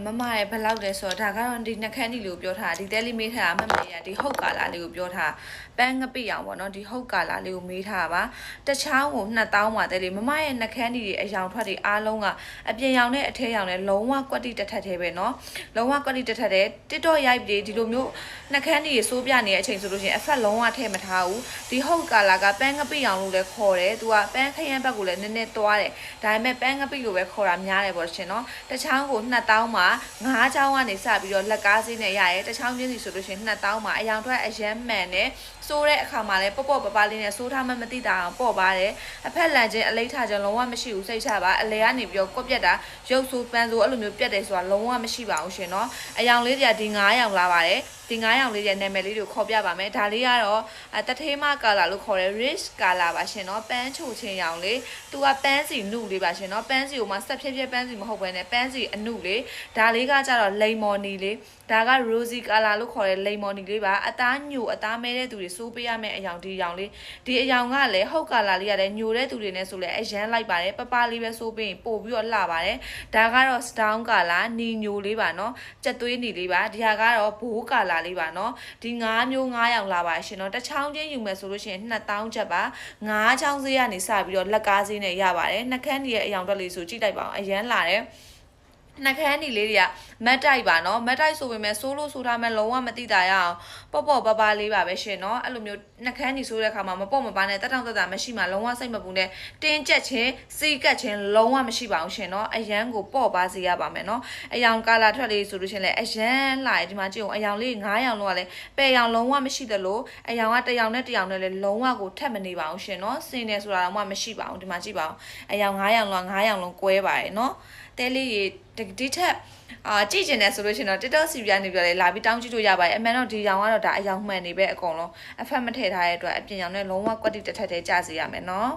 မမရဲ့ဘယ်လောက်လဲဆိုတော့ဒါကတော့ဒီနှက်ခမ်းဒီလေးကိုပြောထားဒီတဲလေးမေးထားတာမမရဒီဟုတ်ကာလာလေးကိုပြောထားပန်းငပိအောင်ပေါ့နော်ဒီဟုတ်ကာလာလေးကိုမေးထားပါတခြားကို2000ပါတဲလေးမမရဲ့နှက်ခမ်းဒီတွေအယောင်ထွက်တွေအားလုံးကအပြင်ရောင်နဲ့အထဲရောင်နဲ့လုံးဝကွက်တိတက်ထက်သေးပဲနော်လုံးဝကွက်တိတက်ထက်တဲ့ TikTok ရိုက်ပြီးဒီလိုမျိုးနှက်ခမ်းဒီတွေစိုးပြနေတဲ့အချိန်ဆိုလို့ရှိရင်အဖက်လုံးဝထည့်မထားဘူးဒီဟုတ်ကာလာကပန်းငပိအောင်လို့လည်းခေါ်တယ်သူကပန်းခရမ်းဘက်ကိုလည်းနည်းနည်းသွားတယ်ဒါပေမဲ့ပန်းငပိလိုပဲခေါ်တာများတယ်ပေါ့ရှင်နော်တခြားကို2000မှာ9ချောင်းကနေစပြီးတော့လက်ကားစင်းနဲ့ရရဲတချောင်းချင်းစီဆိုလို့ရှိရင်2000မှာအယောင်ထွက်အရမ်းမှန်နဲ့စိုးတဲ့အခါမှာလည်းပေါ့ပေါ့ပပလေးနဲ့စိုးထားမှမသိတာအောင်ပေါ့ပါတယ်အဖက်လန်ချင်းအလိထားချင်းလုံးဝမရှိဘူးစိတ်ချပါအလဲကနေပြီးတော့ကွက်ပြက်တာရုပ်ဆိုးပန်းဆိုးအဲ့လိုမျိုးပြက်တယ်ဆိုတာလုံးဝမရှိပါဘူးရှင်နော်အယောင်လေးတွေကဒီ9ရောင်လာပါတယ်ဒီ9ရောင်လေးရဲ့နာမည်လေးကိုခေါ်ပြပါမယ်ဒါလေးကတော့တထေးမကာလာလို့ခေါ်တယ် rich color ပါရှင်နော်ပန်းချိုချင်းရောင်လေးသူကပန်းစီနုလေးပါရှင်နော်ပန်းစီကိုမှဆက်ဖြည်းဖြည်းပန်းစီမဟုတ်ဘဲနဲ့ပန်းစီအနုလေးဒါလေးကကြတော့လိမ်မော်နီလေးဒါက rosy color လို့ခေါ်တဲ့လိမ်မော်နီလေးပါအသားညိုအသားမဲတဲ့သူတွေစိုးပေးရမယ့်အယောင်ဒီအယောင်လေးဒီအယောင်ကလည်းဟုတ်ကာလာလေးကလည်းညိုတဲ့သူတွေနဲ့ဆိုလည်းအရန်လိုက်ပါတယ်ပပလေးပဲစိုးပေးရင်ပို့ပြီးတော့လှပါတယ်ဒါကတော့ stone color နီညိုလေးပါနော်ကြက်သွေးနီလေးပါဒီဟာကတော့ဘိုးကာလာလေးပါနော်ဒီ9မျိုး9ရောင်လာပါရှင်နော်တစ်ချောင်းချင်းယူမယ်ဆိုလို့ရှိရင်2000ကျပ်ပါ9ချောင်းဈေးကနေစပြီးတော့လက်ကားဈေးနဲ့ရပါတယ်နှက်ခမ်းကြီးရဲ့အယောင်တက်လေးဆိုကြည့်လိုက်ပါအောင်အရန်လာတယ်နှက်ခမ်းဒီလေးတွေကမတ်တိုက်ပါနော်မတ်တိုက်ဆိုပေမဲ့စိုးလို့ဆိုထားမဲ့လုံးဝမသိတာရအောင်ပေါ့ပေါ့ပါပါလေးပါပဲရှင်နော်အဲ့လိုမျိုးနှက်ခမ်းဒီဆိုတဲ့ခါမှာမပေါ့မပါနဲ့တက်တောင့်တက်တာမရှိမှလုံးဝစိတ်မပူနဲ့တင်းကျက်ခြင်းစီကက်ခြင်းလုံးဝမရှိပါဘူးရှင်နော်အရန်ကိုပေါ့ပါစေရပါမယ်နော်အယောင်ကာလာထွက်လေးဆိုလို့ရှင်လဲအရန်လာဒီမှာကြည့်အောင်အယောင်လေး9ရောင်လုံးကလည်းပယ်ရောင်လုံးဝမရှိသလိုအယောင်ကတစ်ယောင်နဲ့တစ်ယောင်နဲ့လည်းလုံးဝကိုထက်မနေပါဘူးရှင်နော်စင်တယ်ဆိုတာတော့မရှိပါဘူးဒီမှာကြည့်ပါအောင်အယောင်9ရောင်လုံး9ရောင်လုံးကွဲပါတယ်နော်တဲလေးရေဒီထက်ကြည့်ကျင်တယ်ဆိုလို့ရှိရင်တော့ TikTok စီပြနေပြလေလာပြီးတောင်းကြည့်လို့ရပါတယ်အမှန်တော့ဒီရောင်ကတော့ဒါအယောင်မှန်နေပဲအကုန်လုံးအဖက်မထည့်ထားတဲ့အတွက်အပြင်ရောင်နဲ့လုံးဝကွက်တိတက်ထက်တဲကြစေရမယ်နော်